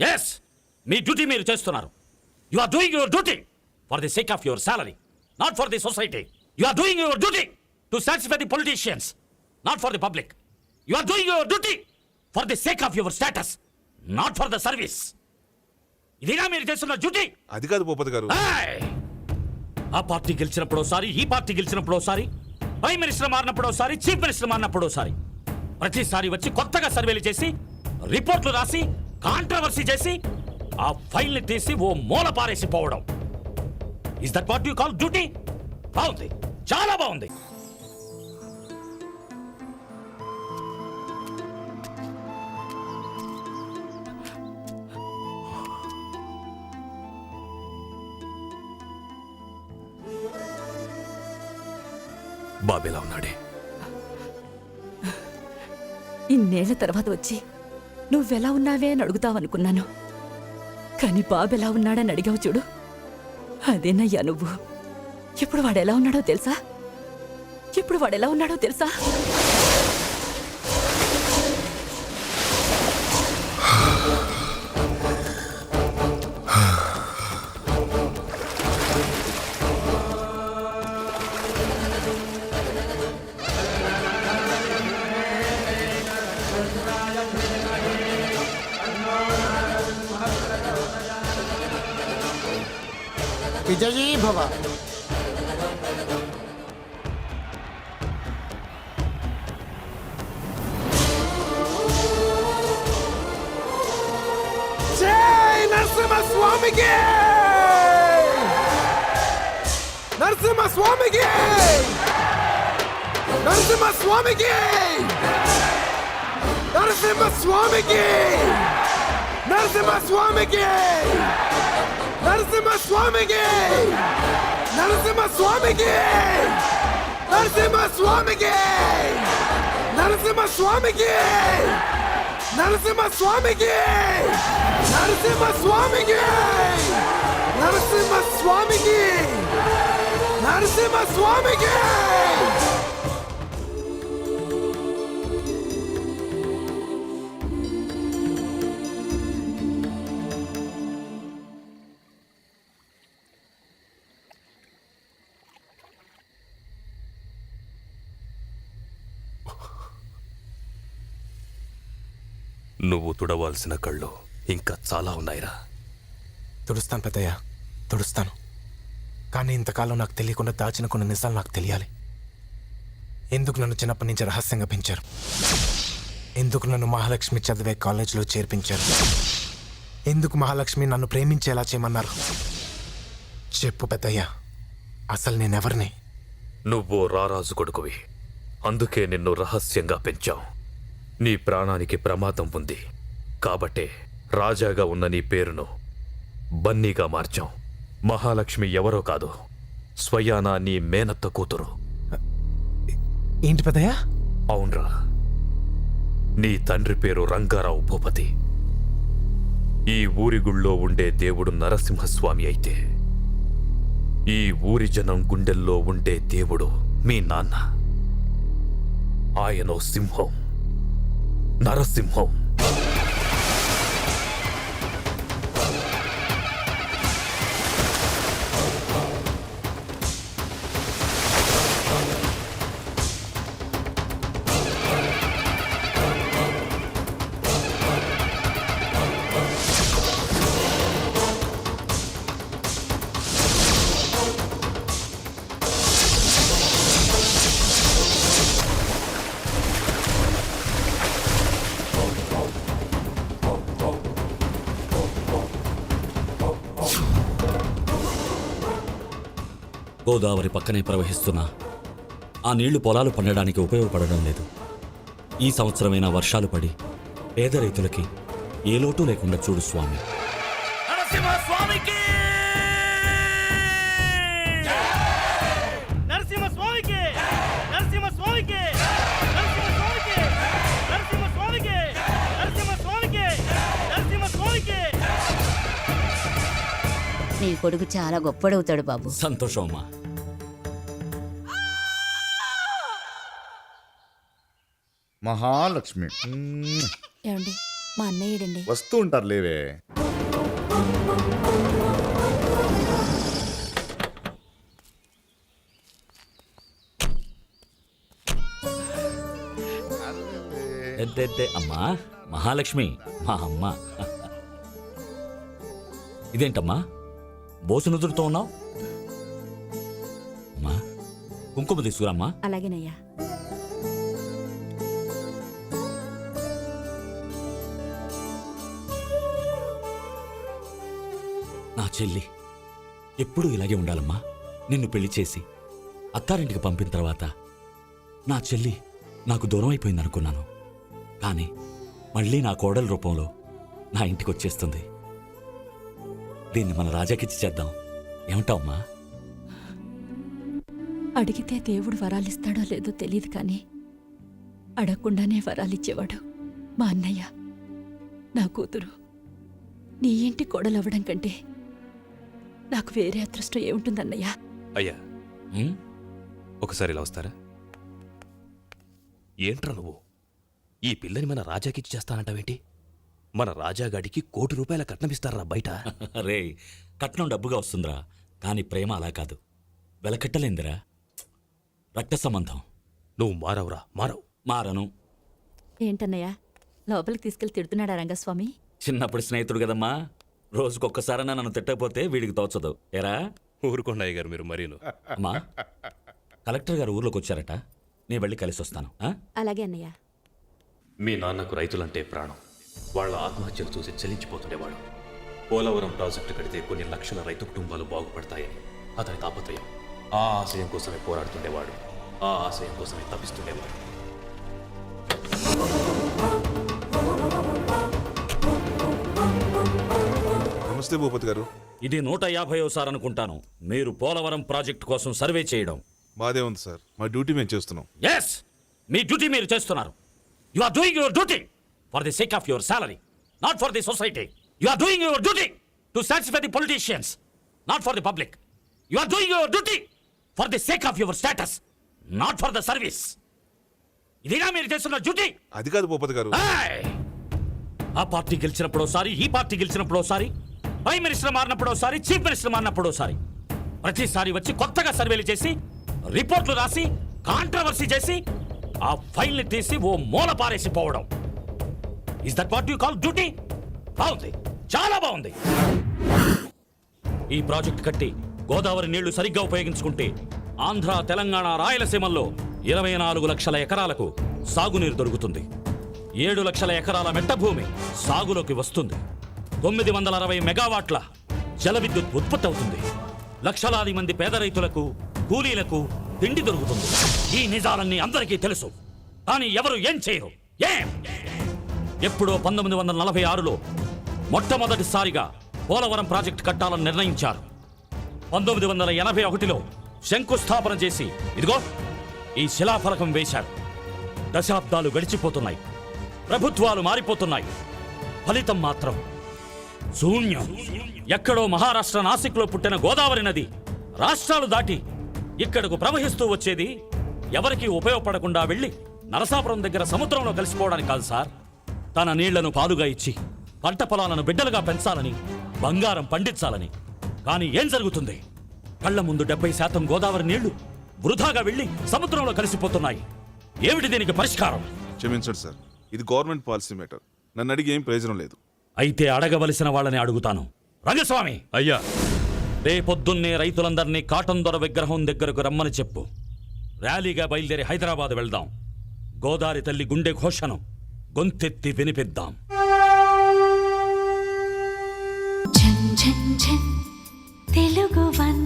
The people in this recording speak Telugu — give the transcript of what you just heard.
ఎస్, మీ డ్యూటీ మీరు చేస్తున్నారు. You are doing your duty for the sake of your salary, not for the society. You are doing your duty to satisfy the politicians, not for the public. You are doing your duty for the sake of your status, not for the service. ఇదిగా మీరు చేస్తున్న డ్యూటీ. అది కాదు భూపతి గారు. ఆ పార్టీ గెలిచినప్పుడు ఒకసారి, ఈ పార్టీ గెలిచినప్పుడు ఒకసారి, ప్రైమ్ మినిస్టర్ మారినప్పుడు ఒకసారి, చీఫ్ మినిస్టర్ మారినప్పుడు ఒకసారి, ప్రతిసారి వచ్చి కొత్తగా సర్వేలు చేసి రిపోర్ట్లు రాసి కాంట్రవర్సీ చేసి ఆ ఫైల్ ని తీసి ఓ మూల పారేసి పోవడం. Is that what you call duty? బాగుంది, చాలా బాగుంది. బాబెలా ఉన్నాడే? ఇన్నేళ్ల తర్వాత వచ్చి నువ్వెలా ఉన్నావే అని అడుగుతావనుకున్నాను. కానీ బాబెలా ఉన్నాడని అడిగావు చూడు, అదేనయ్యా నువ్వు. ఇప్పుడు వాడెలా ఉన్నాడో తెలుసా? విజయీ భవ. జై నరసింహస్వామికి! నరసింహస్వామికి! నరసింహస్వామికి! నరసింహస్వామికి! నరసింహస్వామికి! నరసింహస్వామికి! నరసింహస్వామికి! నరసింహస్వామికి! నరసింహస్వామికి! నరసింహస్వామికి! నరసింహస్వామికి! నరసింహస్వామికి! నరసింహస్వామికి! నువ్వు తుడవాల్సిన కళ్ళు ఇంకా చాలా ఉన్నాయిరా. తుడుస్తాను పెద్దయ్య, తుడుస్తాను. కానీ ఇంతకాలం నాకు తెలియకుండా దాచిన కొన్ని నిజాలు నాకు తెలియాలి. ఎందుకు నన్ను చిన్నప్పటి నుంచి రహస్యంగా పెంచారు? ఎందుకు నన్ను మహాలక్ష్మి చదివే కాలేజీలో చేర్పించారు? ఎందుకు మహాలక్ష్మి నన్ను ప్రేమించేలా చేయమన్నారు? చెప్పు పెద్దయ్య, అసలు నేనెవరిని? నువ్వు రారాజు కొడుకువి, అందుకే నిన్ను రహస్యంగా పెంచాం. నీ ప్రాణానికి ప్రమాదం ఉంది కాబట్టే రాజాగా ఉన్న నీ పేరును బన్నీగా మార్చాం. మహాలక్ష్మి ఎవరో కాదు, స్వయానా నీ మేనత్త కూతురు. ఏంటి పెద్దయ్య? అవునరా, నీ తండ్రి పేరు రంగారావు భూపతి. ఈ ఊరి గుళ్ళో ఉండే దేవుడు నరసింహస్వామి అయితే ఈ ఊరి జనం గుండెల్లో ఉండే దేవుడు మీ నాన్న. ఆయనో సింహం, నరసింహం. గోదావరి పక్కనే ప్రవహిస్తున్న ఆ నీళ్లు పొలాలు పండడానికి ఉపయోగపడడం లేదు. ఈ సంవత్సరమైనా వర్షాలు పడి పేద రైతులకి ఏ లోటు లేకుండా చూడు స్వామి. నీ కొడుకు చాలా గొప్పడవుతాడు బాబు. సంతోషం అమ్మా. మహాలక్ష్మి ఏమండి, మా అన్నయ్యడండి. వస్తూ ఉంటారు లేవే. అమ్మా మహాలక్ష్మి మా అమ్మ. ఇదేంటమ్మా బోసు నుదురుతో ఉన్నావు? అమ్మా కుంకుమ తీసుకురామ్మా. అలాగేనయ్యా. నా చెల్లి ఎప్పుడూ ఇలాగే ఉండాలమ్మా. నిన్ను పెళ్లి చేసి అత్తారింటికి పంపిన తర్వాత నా చెల్లి నాకు దూరం అయిపోయింది అనుకున్నాను. కానీ మళ్ళీ నా కోడల రూపంలో నా ఇంటికి వచ్చేస్తుంది. దీన్ని మన రాజాకిచ్చి చేద్దాం, ఏమంటావమ్మా? అడిగితే దేవుడు వరాలిస్తాడో లేదో తెలియదు కానీ అడగకుండానే వరాలిచ్చేవాడు మా అన్నయ్య. నా కూతురు నీ ఇంటి కోడలవ్వడం కంటే నాకు వేరే అదృష్టం ఏముంటుందన్నయ్యా? అయ్యా ఉం? ఒకసారి ఇలా వస్తారా? ఏంట్రా నువ్వు ఈ పిల్లని మన రాజాకిచ్చి చేస్తానంటావేంటి? మన రాజాగాడికి ₹1,00,00,000 కట్నమిస్తారా బయట? రే కట్నం డబ్బుగా వస్తుందిరా, కానీ ప్రేమ అలా కాదు, వెలకట్టలేందిరా. రక్త సంబంధం. నువ్వు మారవురా, మారవు. మారను. ఏంటన్నయ్యా లోపలికి తీసుకెళ్లి తిడుతున్నాడా రంగస్వామి? చిన్నప్పుడు స్నేహితుడు కదమ్మా, రోజుకొక్కసారైనా నన్ను తిట్టకపోతే వీడికి తోచదు. ఏరా ఊరుకోండి అయ్య గారు మీరు మరీను. అమ్మా కలెక్టర్ గారు ఊర్లోకి వచ్చారట, నీ వెళ్ళి కలిసి వస్తాను. ఆ? అలాగే అన్నయ్య. మీ నాన్నకు రైతులంటే ప్రాణం. వాళ్ళ ఆత్మహత్యలు చూసి చెల్లించిపోతుండేవాడు. పోలవరం ప్రాజెక్టు కడితే కొన్ని లక్షల రైతు కుటుంబాలు బాగుపడతాయని అతని తాపత్రయం. ఆ ఆశయం కోసమే పోరాడుతుండేవాడు, ఆ ఆశయం కోసమే తప్పిస్తుండేవాడు. నమస్తే భూపతి గారు. ఇది 150వ అనుకుంటాను మీరు పోలవరం ప్రాజెక్టు కోసం సర్వే చేయడం. మాదే ఉంది సార్, మా డ్యూటీ మేము చేస్తున్నాం. ఎస్, మీ డ్యూటీ మీరు చేస్తున్నారు. You are doing your duty for the sake of your salary, not for the society. You are doing your duty to satisfy the politicians, not for the public. You are doing your duty for the sake of your status, not for the service. ఇదిగా మీరు చేస్తున్న డ్యూటీ. అది కాదు భూపతి గారు. ఏయ్! ఆ పార్టీ గెలిచినప్పుడోసారి, ఈ పార్టీ గెలిచినప్పుడోసారి, ప్రైమ్ మినిస్టర్ మారినప్పుడోసారి, చీఫ్ మినిస్టర్ మారినప్పుడోసారి, ప్రతిసారి వచ్చి కొత్తగా సర్వేలు చేసి, రిపోర్ట్లు రాసి, కాంట్రవర్సీ చేసి, ఆ ఫైల్ ని తీసి ఓ మూల పారేసిపోవడం. Is that what you call duty? బాగుంది, చాలా బాగుంది. ఈ ప్రాజెక్ట్ కట్టి గోదావరి నీళ్లు సరిగ్గా ఉపయోగించుకుంటే ఆంధ్ర, తెలంగాణ, రాయలసీమల్లో 24 లక్షల ఎకరాలకు సాగునీరు దొరుకుతుంది. 7 లక్షల ఎకరాల మెట్ట భూమి సాగులోకి వస్తుంది. 960 మెగావాట్ల జల విద్యుత్ ఉత్పత్తి అవుతుంది. లక్షలాది మంది పేద రైతులకు, కూలీలకు తిండి దొరుకుతుంది. ఈ నిజాలన్నీ అందరికీ తెలుసు, కానీ ఎవరు ఏం చేయరు. ఏం? ఎప్పుడో 1946లో మొట్టమొదటిసారిగా పోలవరం ప్రాజెక్టు కట్టాలని నిర్ణయించారు. 1981లో శంకుస్థాపన చేసి ఇదిగో ఈ శిలాఫలకం వేశారు. దశాబ్దాలు గడిచిపోతున్నాయి, ప్రభుత్వాలు మారిపోతున్నాయి, ఫలితం మాత్రం శూన్యం. ఎక్కడో మహారాష్ట్ర నాసిక్లో పుట్టిన గోదావరి నది రాష్ట్రాలు దాటి ఇక్కడకు ప్రవహిస్తూ వచ్చేది ఎవరికీ ఉపయోగపడకుండా వెళ్లి నరసాపురం దగ్గర సముద్రంలో కలిసిపోవడానికి కాదు సార్. తన నీళ్లను పాలుగా ఇచ్చి పంట పొలాలను బిడ్డలుగా పెంచాలని, బంగారం పండించాలని. కానీ ఏం జరుగుతుంది? కళ్ల ముందు 70% గోదావరి నీళ్లు వృధాగా వెళ్లి సముద్రంలో కలిసిపోతున్నాయి. ఏమిటి దీనికి పరిష్కారం? క్షమించండి సార్, ఇది గవర్నమెంట్ పాలసీ మ్యాటర్. నన్ను అడిగి ఏం ప్రయోజనం లేదు. అయితే అడగవలసిన వాళ్ళని అడుగుతాను. రంగస్వామి, అయ్యా రేపొద్దున్నే రైతులందరినీ కాటన్ దొర విగ్రహం దగ్గరకు రమ్మని చెప్పు. ర్యాలీగా బయలుదేరి హైదరాబాద్ వెళ్దాం. గోదావరి తల్లి గుండె ఘోషను గొంతెత్తి వినిపిద్దాం. ఝన్ ఝన్ ఝన్ తెలుగు వన్